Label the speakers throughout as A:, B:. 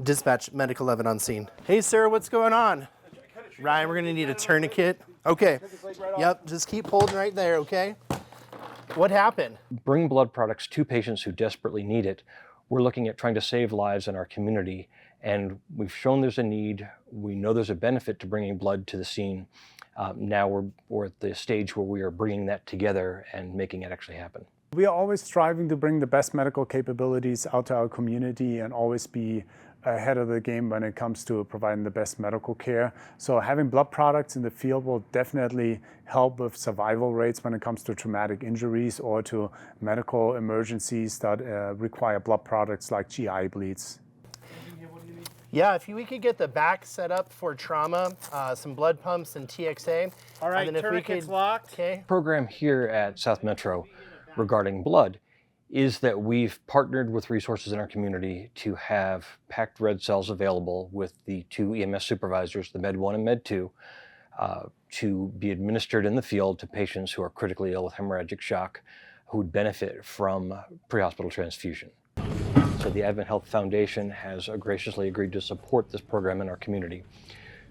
A: Dispatch Medical 11 on scene. Hey, sir, what's going on? Ryan, we're gonna need a tourniquet. Okay. Yep, just keep holding right there, okay? What happened?
B: Bring blood products to patients who desperately need it. We're looking at trying to save lives in our community, and we've shown there's a need. We know there's a benefit to bringing blood to the scene. Now we're at the stage where we are bringing that together and making it actually happen.
C: We are always striving to bring the best medical capabilities out to our community and always be ahead of the game when it comes to providing the best medical care. So having blood products in the field will definitely help with survival rates when it comes to traumatic injuries or to medical emergencies that require blood products like GI bleeds.
A: Yeah, if we could get the back set up for trauma, some blood pumps and TXA.
D: All right,
A: and then
D: tourniquets locked.
A: Okay.
B: Program here at South Metro regarding blood is that we've partnered with resources in our community to have packed red cells available with the 2 EMS supervisors, the Med 1 and Med 2, to be administered in the field to patients who are critically ill with hemorrhagic shock who would benefit from pre-hospital transfusion. So the AdventHealth Foundation has graciously agreed to support this program in our community.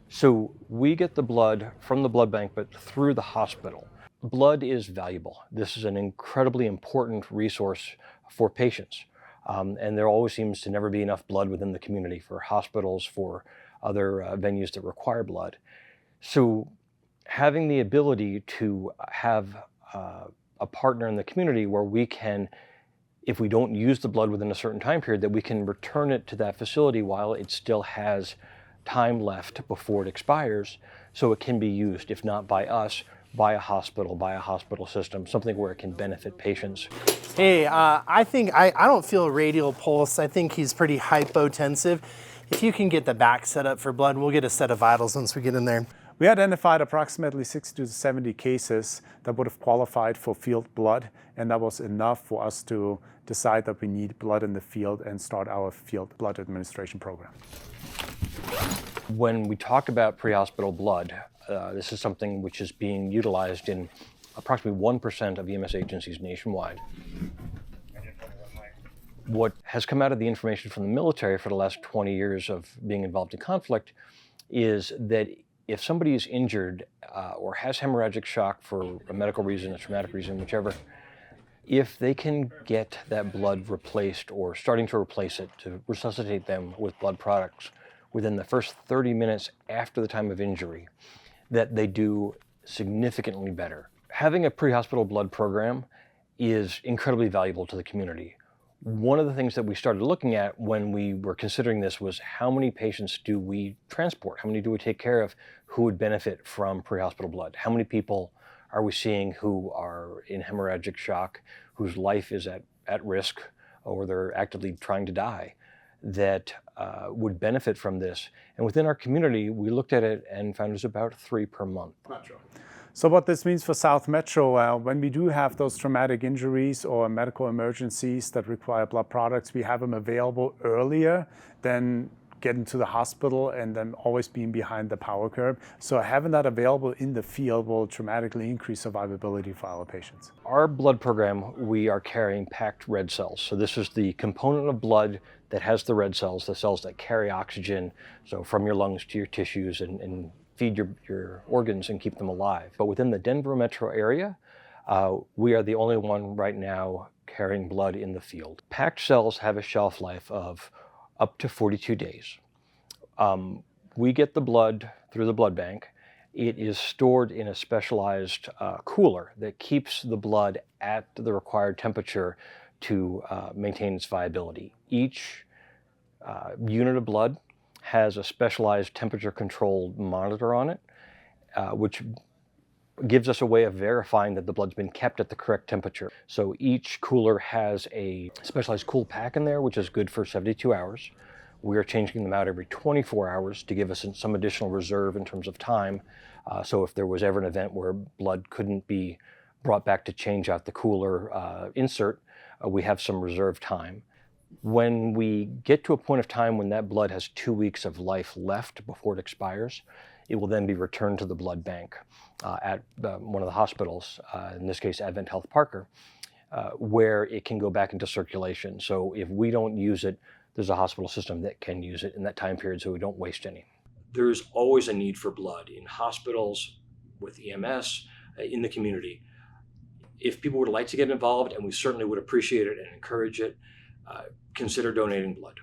B: So we get the blood from the blood bank, but through the hospital. Blood is valuable. This is an incredibly important resource for patients. And there always seems to never be enough blood within the community for hospitals, for other venues that require blood. So having the ability to have a partner in the community where we can, if we don't use the blood within a certain time period, that we can return it to that facility while it still has time left before it expires, so it can be used, if not by us, by a hospital system, something where it can benefit patients.
A: Hey, I think I don't feel radial pulse. I think he's pretty hypotensive. If you can get the back set up for blood, we'll get a set of vitals once we get in there.
C: We identified approximately 60 to 70 cases that would have qualified for field blood, and that was enough for us to decide that we need blood in the field and start our field blood administration program.
B: When we talk about pre-hospital blood, this is something which is being utilized in approximately 1% of EMS agencies nationwide. What has come out of the information from the military for the last 20 years of being involved in conflict is that if somebody is injured or has hemorrhagic shock for a medical reason, a traumatic reason, whichever, if they can get that blood replaced or starting to replace it to resuscitate them with blood products within the first 30 minutes after the time of injury, that they do significantly better. Having a pre-hospital blood program is incredibly valuable to the community. One of the things that we started looking at when we were considering this was how many patients do we transport? How many do we take care of who would benefit from pre-hospital blood? How many people are we seeing who are in hemorrhagic shock, whose life is at risk, or they're actively trying to die, that would benefit from this? And within our community, we looked at it and found it was about 3 per month.
C: So what this means for South Metro, when we do have those traumatic injuries or medical emergencies that require blood products, we have them available earlier than getting to the hospital and then always being behind the power curve. So having that available in the field will dramatically increase survivability for our patients.
B: Our blood program, we are carrying packed red cells. So this is the component of blood that has the red cells, the cells that carry oxygen, so from your lungs to your tissues and feed your organs and keep them alive. But within the Denver metro area, we are the only one right now carrying blood in the field. Packed cells have a shelf life of up to 42 days. We get the blood through the blood bank. It is stored in a specialized cooler that keeps the blood at the required temperature to maintain its viability. Each unit of blood has a specialized temperature-controlled monitor on it, which gives us a way of verifying that the blood's been kept at the correct temperature. So each cooler has a specialized cool pack in there, which is good for 72 hours. We are changing them out every 24 hours to give us some additional reserve in terms of time. So if there was ever an event where blood couldn't be brought back to change out the cooler insert, we have some reserve time. When we get to a point of time when that blood has 2 weeks of life left before it expires, it will then be returned to the blood bank at one of the hospitals, in this case AdventHealth Parker, where it can go back into circulation. So if we don't use it, there's a hospital system that can use it in that time period so we don't waste any. There's always a need for blood in hospitals, with EMS, in the community. If people would like to get involved, and we certainly would appreciate it and encourage it, consider donating blood.